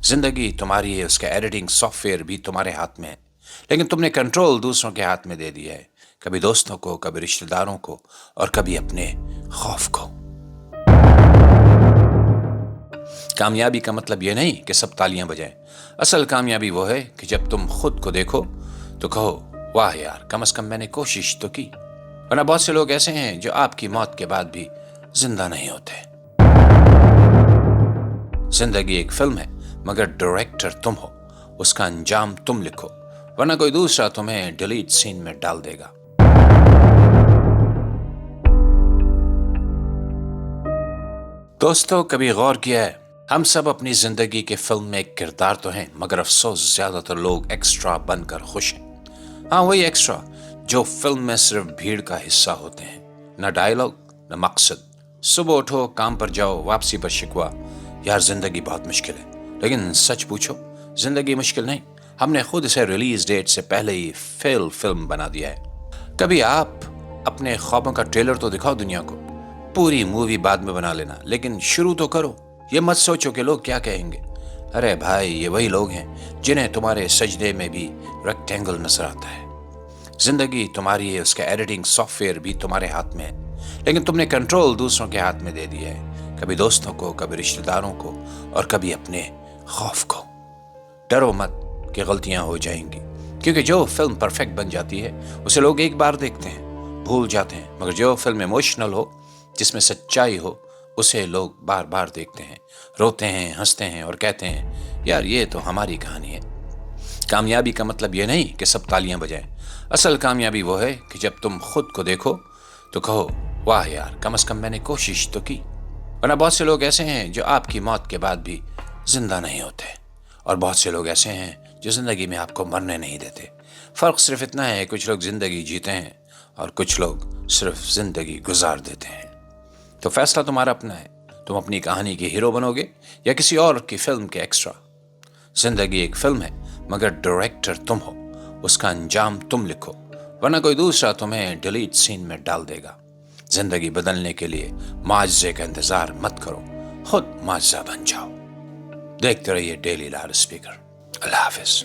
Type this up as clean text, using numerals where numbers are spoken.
जिंदगी तुम्हारी है, उसका एडिटिंग सॉफ्टवेयर भी तुम्हारे हाथ में है, लेकिन तुमने कंट्रोल दूसरों के हाथ में दे दिया है, कभी दोस्तों को, कभी रिश्तेदारों को, और कभी अपने खौफ को। कामयाबी का मतलब ये नहीं कि सब तालियां बजाएं। असल कामयाबी वो है कि जब तुम खुद को देखो तो कहो, वाह यार, कम से कम मैंने कोशिश तो की। वरना बहुत से लोग ऐसे हैं जो आपकी मौत के बाद भी जिंदा नहीं होते। जिंदगी एक फिल्म है, मगर डायरेक्टर तुम हो, उसका अंजाम तुम लिखो, वरना कोई दूसरा तुम्हें डिलीट सीन में डाल देगा। दोस्तों, कभी गौर किया है, हम सब अपनी जिंदगी के फिल्म में एक किरदार तो हैं, मगर अफसोस ज्यादातर लोग एक्स्ट्रा बनकर खुश हैं। हाँ, वही एक्स्ट्रा जो फिल्म में सिर्फ भीड़ का हिस्सा होते हैं, न डायलॉग न मकसद। सुबह उठो, काम पर जाओ, वापसी पर शिकवा, यार जिंदगी बहुत मुश्किल है। लेकिन सच पूछो, जिंदगी मुश्किल नहीं, हमने खुद इसे रिलीज डेट से पहले ही फेल फिल्म बना दिया है। कभी आप अपने ख्वाबों का ट्रेलर तो दिखाओ दुनिया को, पूरी मूवी बाद में बना लेना, लेकिन शुरू तो करो। ये मत सोचो कि लोग क्या कहेंगे। अरे भाई, ये वही लोग हैं जिन्हें तुम्हारे सजदे में भी रेक्टेंगल नजर आता है। जिंदगी तुम्हारी है, उसका एडिटिंग सॉफ्टवेयर भी तुम्हारे हाथ में है, लेकिन तुमने कंट्रोल दूसरों के हाथ में दे दिया है, कभी दोस्तों को, कभी रिश्तेदारों को, और कभी अपने खौफ को। डरो मत कि गलतियां हो जाएंगी, क्योंकि जो फिल्म परफेक्ट बन जाती है उसे लोग एक बार देखते हैं, भूल जाते हैं, मगर जो फिल्म इमोशनल हो, जिसमें सच्चाई हो, उसे लोग बार बार देखते हैं, रोते हैं, हंसते हैं और कहते हैं, यार ये तो हमारी कहानी है। कामयाबी का मतलब ये नहीं कि सब तालियां बजाएं। असल कामयाबी वो है कि जब तुम खुद को देखो तो कहो, वाह यार, कम से कम मैंने कोशिश तो की। वरना बहुत से लोग ऐसे हैं जो आपकी मौत के बाद भी जिंदा नहीं होते, और बहुत से लोग ऐसे हैं जो जिंदगी में आपको मरने नहीं देते। फर्क सिर्फ इतना है, कुछ लोग जिंदगी जीते हैं और कुछ लोग सिर्फ जिंदगी गुजार देते हैं। तो फैसला तुम्हारा अपना है, तुम अपनी कहानी के हीरो बनोगे या किसी और की फिल्म के एक्स्ट्रा। जिंदगी एक फिल्म है, मगर डायरेक्टर तुम हो, उसका अंजाम तुम लिखो, वरना कोई दूसरा तुम्हें डिलीट सीन में डाल देगा। जिंदगी बदलने के लिए माजजे का इंतजार मत करो, खुद माजजा बन जाओ। देखते रहिए डेली लाउड स्पीकर। अल्लाह हाफिज।